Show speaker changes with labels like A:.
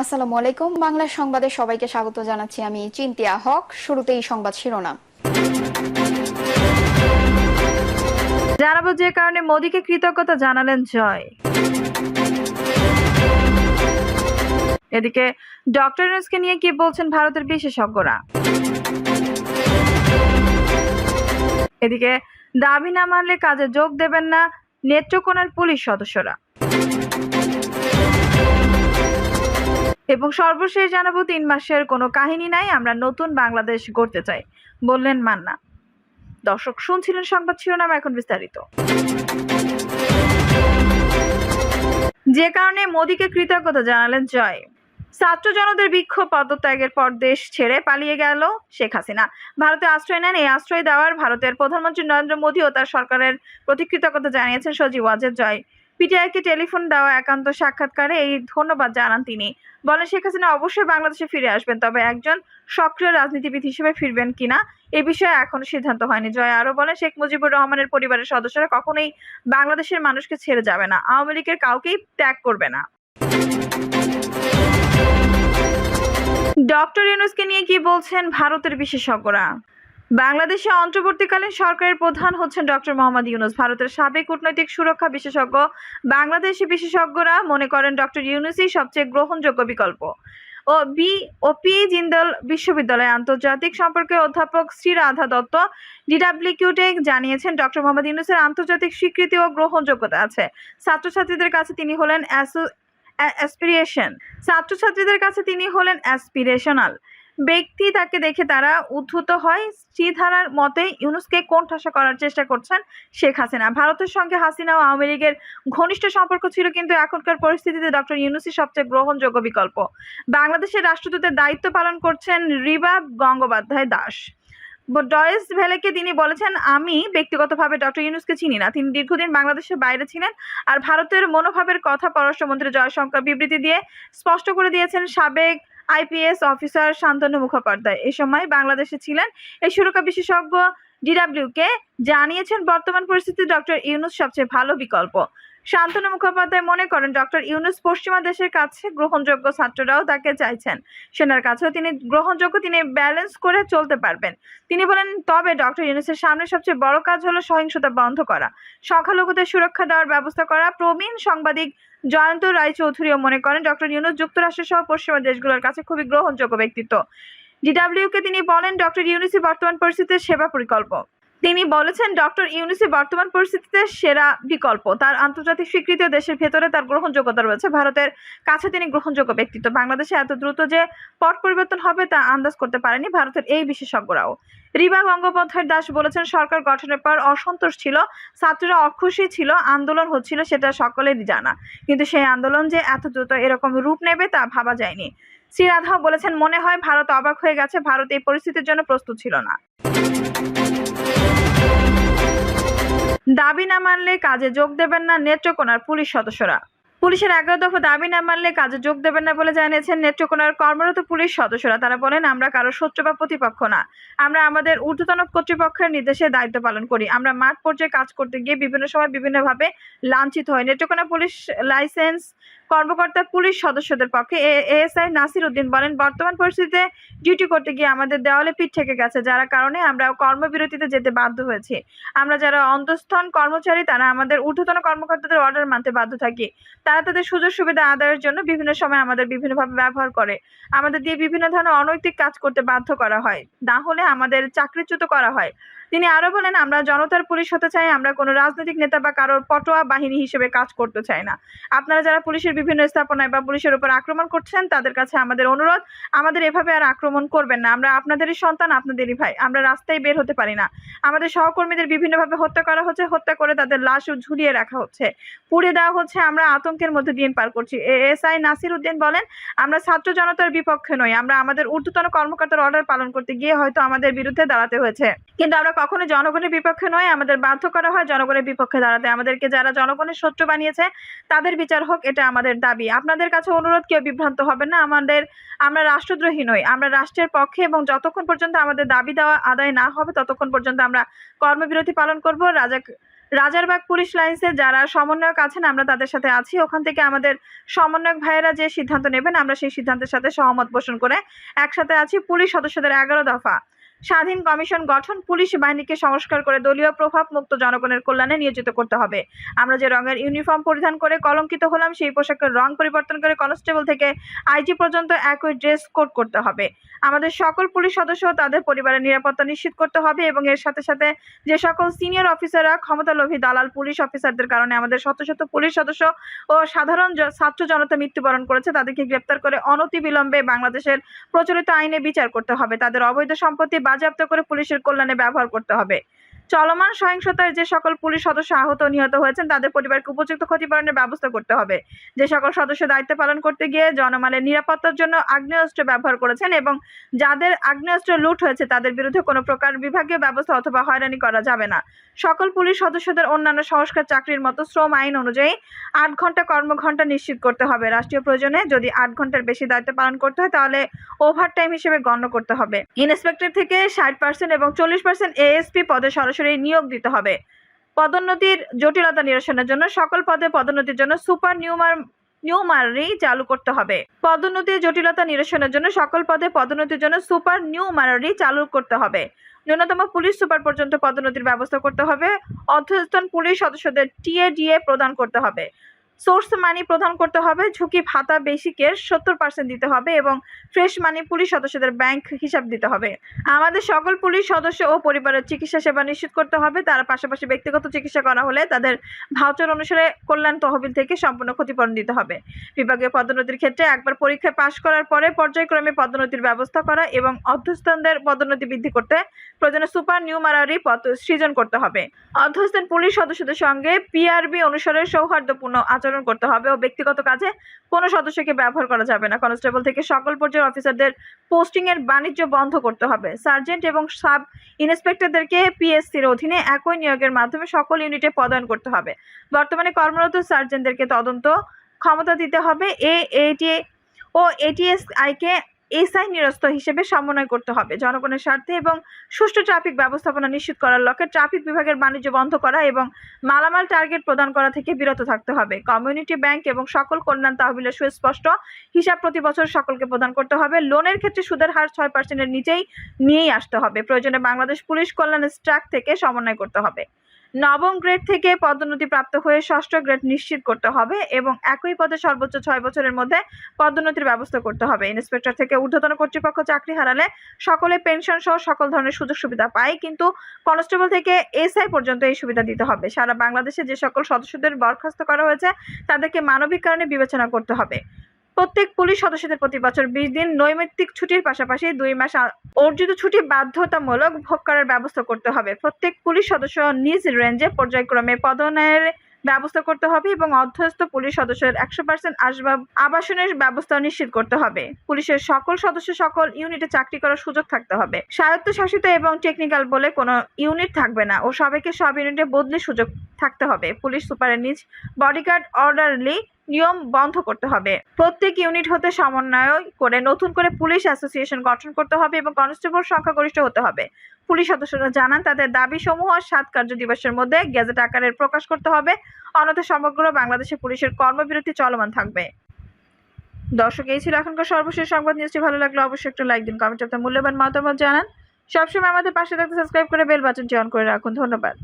A: আসসালামু আলাইকুম। বাংলা সংবাদে সবাইকে স্বাগত জানাচ্ছি। আমি চিন্তিয়া হক। শুরুতেই সংবাদ শিরোনাম।
B: জানাবো যে কারণে মোদীকে কৃতজ্ঞতা জানালেন জয়। এদিকে ডক্টর ইউনূসকে নিয়ে কি বলছেন ভারতের বিশেষজ্ঞরা। এদিকে দাবি না মানলে কাজে যোগ দেবেন না নেত্রকোনার পুলিশ সদস্যরা। এবং সর্বশেষ জানাবো ৩ মাসের কোনো কাহিনী নাই, আমরা নতুন বাংলাদেশ গড়তে চাই বললেন মান্না। দর্শক শুনছিলেন সংবাদ শিরোনাম, এখন বিস্তারিত। যে কারণে মোদীকে কৃতজ্ঞতা জানালেন জয়। ছাত্র জনতার বিক্ষোভ পদত্যাগের পর দেশ ছেড়ে পালিয়ে গেল শেখ হাসিনা। ভারতে আশ্রয় নেন। এই আশ্রয় দেওয়ার ভারতের প্রধানমন্ত্রী নরেন্দ্র মোদী ও তার সরকারের প্রতি কৃতজ্ঞতা জানিয়েছেন সজীব ওয়াজেদ জয়। পিটিআইকে টেলিফোন দেওয়া একান্ত সাক্ষাৎকারে এই ধন্যবাদ জানান তিনি। বলেন, শেখ হাসিনা অবশ্যই বাংলাদেশে ফিরে আসবেন, তবে একজন সক্রিয় রাজনীতিবিদ হিসেবে ফিরবেন কিনা এ বিষয়ে এখনো সিদ্ধান্ত হয়নি। জয় আরো বলেন, শেখ মুজিবুর রহমানের পরিবারের সদস্যরা কখনোই বাংলাদেশের মানুষকে ছেড়ে যাবে না, আওয়ামী লীগের কাউকেই ত্যাগ করবে না। ডক্টর ইউনূসকে নিয়ে কি বলছেন ভারতের বিশেষজ্ঞরা। বাংলাদেশে অন্তর্বর্তীকালীন সরকারের প্রধান হচ্ছেন ডক্টর মোহাম্মদ ইউনূস। ভারতের সাবেক কূটনৈতিক সুরক্ষা বিশেষজ্ঞ বাংলাদেশি বিশেষজ্ঞরা মনে করেন ডক্টর ইউনূসই সবচেয়ে গ্রহণযোগ্য বিকল্প। পি জিন্দল বিশ্ববিদ্যালয়ের আন্তর্জাতিক সম্পর্কের অধ্যাপক শ্রীরাধা দত্ত ডিডব্লিউকিউতে জানিয়েছেন, ডক্টর মোহাম্মদ ইউনূসের আন্তর্জাতিক স্বীকৃতি ও গ্রহণযোগ্যতা আছে। ছাত্রছাত্রীদের কাছে তিনি হলেন অ্যাসপিরেশনাল ব্যক্তি। তাকে দেখে তারা উদ্ধত হয়। শ্রীধারার মতে ইউনূসকে কোণঠাসা করার চেষ্টা করছেন শেখ হাসিনা। ভারতের সঙ্গে হাসিনা ও আওয়ামী লীগের ঘনিষ্ঠ সম্পর্ক ছিল, কিন্তু এখনকার পরিস্থিতিতে ডক্টর ইউনূসই সবচেয়ে গ্রহণযোগ্য বিকল্প। বাংলাদেশের রাষ্ট্রদূতের দায়িত্ব পালন করছেন রিবা গঙ্গোপাধ্যায় দাস। ডয়েস ভেলেকে তিনি বলেছেন, আমি ব্যক্তিগতভাবে ডক্টর ইউনূসকে চিনি না। তিনি দীর্ঘদিন বাংলাদেশের বাইরে ছিলেন। আর ভারতের মনোভাবের কথা পররাষ্ট্রমন্ত্রী জয়শঙ্কর বিবৃতি দিয়ে স্পষ্ট করে দিয়েছেন। সাবেক আইপিএস অফিসার শান্তনু মুখোপাধ্যায় এ সময় বাংলাদেশে ছিলেন। এই সুরক্ষা বিশেষজ্ঞ ডিডব্লিউকে জানিয়েছেন, বর্তমান পরিস্থিতিতে ডক্টর ইউনূস সবচেয়ে ভালো বিকল্প। শান্তনু মুখোপাধ্যায় মনে করেন, ডক্টর ইউনূস পশ্চিমা দেশের কাছে গ্রহণযোগ্য, ছাত্ররাও তাকে চাইছেন। সেনার কাছেও তিনি গ্রহণযোগ্য, তিনি ব্যালেন্স করে চলতে পারবেন। তিনি বলেন, তবে ডক্টর ইউনূসের সামনে সবচেয়ে বড় কাজ হলো সহিংসতা বন্ধ করা, সংখ্যালঘুদের সুরক্ষা দেওয়ার ব্যবস্থা করা। প্রবীণ সাংবাদিক জয়ন্ত রায়চৌধুরীও মনে করেন, ডক্টর ইউনূস যুক্তরাষ্ট্র সহ পশ্চিমা দেশগুলোর কাছে খুবই গ্রহণযোগ্য ব্যক্তিত্ব। ডিডব্লিউকে তিনি বলেন, ডক্টর ইউনূসই বর্তমান পরিস্থিতিতে সেবা বিকল্প। তিনি বলেছেন, ডক্টর ইউনূসই বর্তমান পরিস্থিতিতে সেরা বিকল্প। তার আন্তর্জাতিক স্বীকৃতি ও দেশের ভেতরে তার গ্রহণযোগ্যতা রয়েছে। ভারতের কাছে তিনি গ্রহণযোগ্য ব্যক্তিত্ব। বাংলাদেশে এত দ্রুত যে পট পরিবর্তন হবে তা আন্দাজ করতে পারেনি ভারতের এই বিশেষজ্ঞরাও। রিবা গঙ্গোপাধ্যায় দাস বলেছেন, সরকার গঠনের পর অসন্তোষ ছিল, ছাত্ররা অখুশি ছিল, আন্দোলন হচ্ছিল, সেটা সকলেরই জানা। কিন্তু সেই আন্দোলন যে এত দ্রুত এরকম রূপ নেবে তা ভাবা যায়নি। শ্রীরাধাও বলেছেন, মনে হয় ভারত অবাক হয়ে গেছে, ভারত এই পরিস্থিতির জন্য প্রস্তুত ছিল না। দাবি না মানলে কাজে যোগ দেবেন না নেত্রকোনার পুলিশ সদস্যরা। পুলিশের 11 দফা দাবি না মানলে কাজে যোগ দেবেন না বলে জানিয়েছেন নেত্রকোনার কর্মরত পুলিশ সদস্যরা। তারা বলেন, আমরা কারো শত্রু বা প্রতিপক্ষ না, আমরা আমাদের ঊর্ধ্বতন কর্তৃপক্ষের নির্দেশে দায়িত্ব পালন করি। আমরা মাঠ পর্যায়ে কাজ করতে গিয়ে বিভিন্ন সময় বিভিন্নভাবে লাঞ্ছিত হই। নেত্রকোনা পুলিশ লাইসেন্স কর্মকর্তা পুলিশ সদস্যদের পক্ষে এএসআই নাসির উদ্দিন বলেন, বর্তমান পরিস্থিতিতে ডিউটি করতে গিয়ে আমাদের দেওয়ালে পিঠ থেকে গেছে, যার কারণে আমরা কর্মবিরতিতে যেতে বাধ্য হয়েছি। আমরা যারা অন্তঃস্থন কর্মচারী, তারা আমাদের ঊর্ধ্বতন কর্মকর্তাদের অর্ডার মানতে বাধ্য থাকি। তারা তাদের সুযোগ সুবিধা আদায়ের জন্য বিভিন্ন সময় আমাদের বিভিন্নভাবে ব্যবহার করে। আমাদের দিয়ে বিভিন্ন ধরনের অনৈতিক কাজ করতে বাধ্য করা হয়, না হলে আমাদের চাকরিচ্যুত করা হয়। তিনি আরো বলেন, আমরা জনতার পুলিশ হতে চাই, আমরা কোনো রাজনৈতিক নেতা বা কারোর পটোয়া বাহিনী হিসেবে কাজ করতে চাই না। আপনারা যারা পুলিশের বিভিন্ন স্থাপনায় বা পুলিশের উপর আক্রমণ করছেন, তাদের কাছে আমাদের অনুরোধ, আমাদের এভাবে আর আক্রমণ করবেন না। আমরা আপনাদেরই সন্তান, আপনাদেরই ভাই। আমরা রাস্তায় বের হতে পারি না। আমাদের সহকর্মীদের বিভিন্নভাবে হত্যা করা হচ্ছে, হত্যা করে তাদের লাশ ঝুলিয়ে রাখা হচ্ছে, পুড়িয়ে দেওয়া হচ্ছে। আমরা আতঙ্কের মধ্যে দিন পার করছি। এএসআই নাসির উদ্দিন বলেন, আমরা ছাত্র জনতার বিপক্ষে নই, আমরা আমাদের ঊর্ধ্বতন কর্মকর্তার অর্ডার পালন করতে গিয়ে হয়তো আমাদের বিরুদ্ধে দাঁড়াতে হয়েছে, কিন্তু আমরা কখনো জনগণের বিপক্ষে নয়। আমাদের বাধ্য করা হয় জনগণের বিপক্ষে দাঁড়াতে। আমাদেরকে যারা জনগণের শত্রু বানিয়েছে তাদের বিচার হোক, এটা আমাদের দাবি। আপনাদের কাছে অনুরোধ, কেউ বিভ্রান্ত হবেন না। আমরা রাষ্ট্রদ্রোহী নই, আমরা রাষ্ট্রের পক্ষে, এবং যতক্ষণ পর্যন্ত আমাদের দাবি দেওয়া আদায় না হবে ততক্ষণ পর্যন্ত আমরা কর্মবিরতি পালন করব। রাজারবাগ পুলিশ লাইন্সে যারা সমন্বয়ক আছেন আমরা তাদের সাথে আছি। ওখান থেকে আমাদের সমন্বয়ক ভাইয়েরা যে সিদ্ধান্ত নেবেন আমরা সেই সিদ্ধান্তের সাথে সহমত পোষণ করে একসাথে আছি। পুলিশ সদস্যদের 11 দফা স্বাধীন কমিশন গঠন, পুলিশ বাহিনীকে সংস্কার করে দলীয় প্রভাব মুক্ত জনগণের কল্যাণে নিয়োজিত করতে হবে। আমরা যে রঙের ইউনিফর্ম পরিধান করে কলঙ্কিত হলাম সেই পোশাকের রং পরিবর্তন করে কনস্টেবল থেকে আইজি পর্যন্ত একই ড্রেস কোড করতে হবে। আমাদের সকল পুলিশ সদস্য ও তাদের পরিবারের নিরাপত্তা নিশ্চিত করতে হবে এবং এর সাথে সাথে যে সকল সিনিয়র অফিসাররা ক্ষমতালোভী দালাল পুলিশ অফিসারদের কারণে আমাদের শত শত পুলিশ সদস্য ও সাধারণ ছাত্র জনতা মৃত্যুবরণ করেছে তাদেরকে গ্রেপ্তার করে অনতিবিলম্বে বাংলাদেশের প্রচলিত আইনে বিচার করতে হবে। তাদের অবৈধ সম্পত্তি বাজেয়াপ্ত করে পুলিশের কল্যাণে ব্যবহার করতে হবে। চলমান সহিংসতায় যে সকল পুলিশ সদস্য আহত ও নিহত হয়েছেন তাদের পরিবারকে উপযুক্ত ক্ষতিপূরণের ব্যবস্থা করতে হবে। যে সকল সদস্য দায়িত্ব পালন করতে গিয়ে জনমালের নিরাপত্তার জন্য আগ্নেয়াস্ত্র ব্যবহার করেছেন এবং যাদের আগ্নেয়াস্ত্র লুট হয়েছে তাদের বিরুদ্ধে কোনো প্রকার বিভাগীয় ব্যবস্থা অথবা হয়রানি করা যাবে না। সকল পুলিশ সদস্যদের অন্যান্য সংস্কার চাকরির মতো শ্রম আইন অনুযায়ী 8 ঘন্টা কর্মঘণ্টা নিশ্চিত করতে হবে। রাষ্ট্রীয় প্রয়োজনে যদি 8 ঘন্টার বেশি দায়িত্ব পালন করতে হয় তাহলে ওভারটাইম হিসেবে গণ্য করতে হবে। ইন্সপেক্টর থেকে 60% এবং 40% এএসপি পদে সরাসরি নিয়োগ দিতে হবে। পদোন্নতির জটিলতা নিরসনের জন্য সকল পদে পদোন্নতির জন্য সুপার নিউমারি চালু করতে হবে। পদোন্নতির জটিলতা নিরসনের জন্য সকল পদে পদোন্নতির জন্য সুপার নিউমারি চালু করতে হবে। ন্যূনতম পুলিশ সুপার পর্যন্ত পদোন্নতির ব্যবস্থা করতে হবে। অধ্যস্থন পুলিশ সদস্যদের টিএডিএ প্রদান করতে হবে। সোর্স মানি প্রদান করতে হবে। ঝুঁকি ভাতা বেসিকের 70% দিতে হবে এবং ফ্রেশ মানি পুলিশ সদস্যদের ব্যাংক হিসাব দিতে হবে। আমাদের সকল পুলিশ সদস্য ও পরিবারের চিকিৎসা সেবা নিশ্চিত করতে হবে। তার পাশাপাশি ব্যক্তিগত চিকিৎসা করা হলে তাদের ভাউচার অনুসারে কল্যাণ তহবিল থেকে সম্পূর্ণ ক্ষতিপূরণ দিতে হবে। বিভাগীয় পদোন্নতির ক্ষেত্রে একবার পরীক্ষায় পাশ করার পরে পর্যায়ক্রমে পদোন্নতির ব্যবস্থা করা এবং অধ্যস্থনদের পদোন্নতি বৃদ্ধি করতে প্রয়োজনে সুপার নিউমারি পদ সৃজন করতে হবে। অধ্যস্থন পুলিশ সদস্যদের সঙ্গে পিআরবি অনুসারে সৌহার্দ্যপূর্ণ আচরণ করতে হবে ও ব্যক্তিগত কাজে কোনো সদস্যকে ব্যবহার করা যাবে না। কনস্টেবল থেকে সকল পর্যায়ের অফিসারদের পোস্টিং এর বাণিজ্য বন্ধ করতে হবে। সার্জেন্ট এবং সাব ইন্সপেক্টরদেরকে পিএসসির অধীনে একই নিয়োগের মাধ্যমে সকল ইউনিটে পদায়ন করতে হবে। বর্তমানে কর্মরত সার্জেন্টদেরকে তদন্ত ক্ষমতা দিতে হবে। এএটি ও এটিএসআইকে এসআই নিরস্ত হিসেবে সমন্বয় করতে হবে। জনগণের স্বার্থে এবং সুষ্ঠু ট্রাফিক ব্যবস্থাপনা নিশ্চিত করার লক্ষ্যে ট্রাফিক বিভাগের বাণিজ্য বন্ধ করা এবং মালামাল টার্গেট প্রদান করা থেকে বিরত থাকতে হবে। কমিউনিটি ব্যাংক এবং সকল কল্যাণ তহবিলের সুস্পষ্ট হিসাব প্রতি বছর সকলকে প্রদান করতে হবে। লোনের ক্ষেত্রে সুদের হার 6% এর নিচেই নিয়েই আসতে হবে। প্রয়োজনে বাংলাদেশ পুলিশ কল্যাণ স্ট্রাক থেকে সমন্বয় করতে হবে। নবম গ্রেড থেকে পদোন্নতি প্রাপ্ত হয়ে ষষ্ঠ গ্রেড নিশ্চিত করতে হবে এবং একই পদে সর্বোচ্চ 6 বছরের মধ্যে পদোন্নতির ব্যবস্থা করতে হবে। ইন্সপেক্টর থেকে ঊর্ধ্বতন কর্তৃপক্ষ চাকরি হারালে সকলে পেনশন সহ সকল ধরনের সুযোগ সুবিধা পায়, কিন্তু কনস্টেবল থেকে এসআই পর্যন্ত এই সুবিধা দিতে হবে। সারা বাংলাদেশে যে সকল সদস্যদের বরখাস্ত করা হয়েছে তাদেরকে মানবিক কারণে বিবেচনা করতে হবে। প্রত্যেক পুলিশ সদস্যদের প্রতি বছর 20 দিন নৈমিত্তিক ছুটির পাশাপাশি 2 মাস অর্জিত ছুটি বাধ্যতামূলক ভোগ করার ব্যবস্থা করতে হবে। প্রত্যেক পুলিশ সদস্য নিজ রেঞ্জে পর্যায়ক্রমে পদোন্নয়নের ব্যবস্থা করতে হবে এবং অধ্যস্থ পুলিশ সদস্যের 100% আবাসনের ব্যবস্থা নিশ্চিত করতে হবে। পুলিশের সকল সদস্য সকল ইউনিটে চাকরি করার সুযোগ থাকতে হবে। স্বায়ত্তশাসিত এবং টেকনিক্যাল বলে কোনো ইউনিট থাকবে না ও সবাইকে সব ইউনিটে বদলির সুযোগ থাকতে হবে। পুলিশ সুপারের নিজ বডিগার্ড অর্ডারলি নিয়ম বন্ধ করতে হবে। প্রত্যেক ইউনিট হতে সমন্বয় করে নতুন করে পুলিশ অ্যাসোসিয়েশন গঠন করতে হবে এবং কনস্টেবল সংখ্যাগরিষ্ঠ হতে হবে। পুলিশ সদস্যরা জানান তাদের দাবি সমূহ 7 কার্য দিবসের মধ্যে গেজেট আকারে প্রকাশ করতে হবে, অন্যথায় সমগ্র বাংলাদেশে পুলিশের কর্মবিরতি চলমান থাকবে। দর্শক, এই ছিল এখনকার সর্বশেষ সংবাদ। নিউজটি ভালো লাগলে অবশ্যই একটু লাইক দিন, কমেন্টে আপনার মূল্যবান মতামত জানান। সবসময় আমাদের পাশে থাকতে সাবস্ক্রাইব করে বেল বাটনটি অন করে রাখুন। ধন্যবাদ।